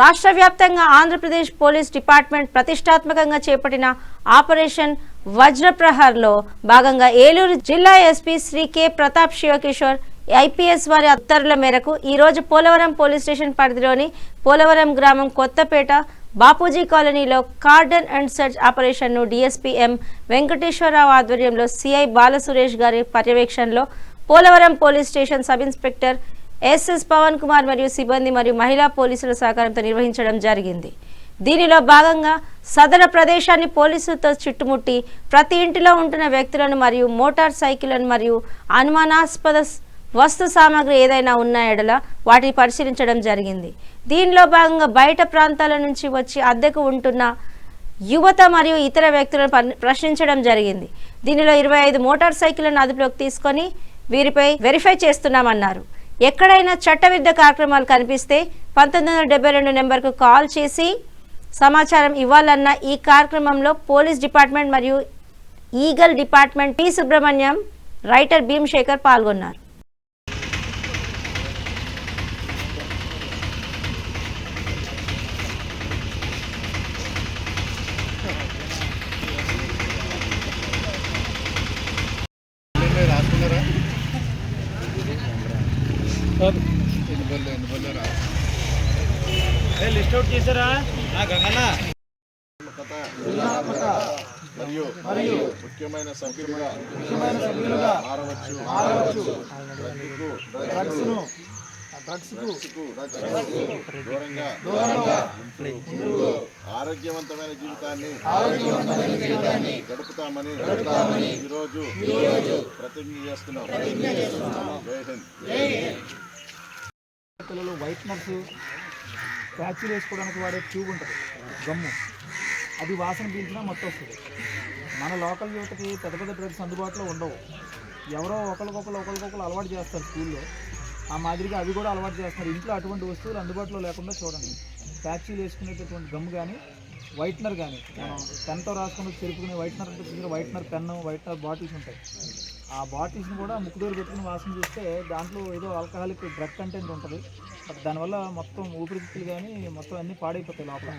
రాష్ట్ర వ్యాప్తంగా Andhra Pradesh police department ప్రతిష్టాత్మకంగా చేపట్టిన ఆపరేషన్ వజ్రప్రహార్లో భాగంగా ఏలూరు జిల్లా SP Shri K Pratap Sivakishore IPS వారి ఉత్తర్వుల మేరకు ఈ రోజు పోలవరం పోలీస్ స్టేషన్ పరిధిలోని పోలవరం గ్రామం కొత్తపేట బాపూజీ కాలనీలో కార్డన్ అండ్ సర్చ్ ఆపరేషన్ను డీఎస్పీ ఎం వెంకటేశ్వరరావు ఆధ్వర్యంలో సిఐ బాలసురేష్ గారి పర్యవేక్షణలో Polavaram police station sub inspector SS Pavan Kumar మరియు సిబ్బంది మరియు మహిళా పోలీసుల సహకారంతో నిర్వహించడం జరిగింది. దీనిలో భాగంగా సదర ప్రదేశాన్ని పోలీసులతో చుట్టుముట్టి ప్రతి ఇంటిలో ఉంటున్న వ్యక్తులను మరియు మోటార్ సైకిళ్లను మరియు అనుమానాస్పద వస్తు సామాగ్రి ఏదైనా ఉన్న ఎడల వాటిని పరిశీలించడం జరిగింది. దీనిలో భాగంగా బయట ప్రాంతాల నుంచి వచ్చి అద్దెకు ఉంటున్న యువత మరియు ఇతర వ్యక్తులను ప్రశ్నించడం జరిగింది. దీనిలో 25 మోటార్ సైకిళ్లను అదుపులోకి తీసుకొని వీరిపై వెరిఫై చేస్తున్నామన్నారు. ఎక్కడైనా చట్టవిరుద్ధ కార్యక్రమాలు కనిపిస్తే 1972 నెంబర్కు కాల్ చేసి సమాచారం ఇవ్వాలన్న ఈ కార్యక్రమంలో పోలీస్ డిపార్ట్మెంట్ మరియు Eagle department P Subrahmanyam, writer Bhimashekar పాల్గొన్నారు. లిస్ట్ అవుట్ చేశారా మరియు ముఖ్యమైన సభ్యులుగా మారవచ్చు. దూరంగా ఆరోగ్యవంతమైన జీవితాన్ని గడుపుతామని ఈరోజు ప్రతిజ్ఞ చేస్తున్నాం. పిల్లలు వైట్నర్స్ ప్యాచ్లు వేసుకోవడానికి వాడే ట్యూబ్ ఉంటుంది, గమ్ము, అది వాసన పీల్చినా మొత్తం వస్తుంది. మన లోకల్ యువతకి పెద్ద పెద్ద డ్రగ్స్ అందుబాటులో ఉండవు. ఎవరో ఒకరికొకరు అలవాటు చేస్తారు స్కూల్లో, ఆ మాదిరిగా అవి కూడా అలవాటు చేస్తారు. ఇంట్లో అటువంటి వస్తువులు అందుబాటులో లేకుండా చూడండి. ప్యాచ్లు వేసుకునేటటువంటి గమ్ కానీ వైట్నర్ కానీ, మనం పెన్తో రాసుకుని చెరుపుకునే వైట్నర్ అంటే వైట్నర్ పెన్ను, వైట్నర్ బాటిల్స్ ఉంటాయి. ఆ బాటిల్స్ని కూడా ముక్కు దగ్గర పెట్టుకుని వాసన చూస్తే దాంట్లో ఏదో ఆల్కహాలిక్ డ్రగ్ కంటెంట్ ఉంటుంది. బట్ దానివల్ల మొత్తం ఊపిరితిత్తులు కానీ మొత్తం అన్నీ పాడైపోతాయి లోపల.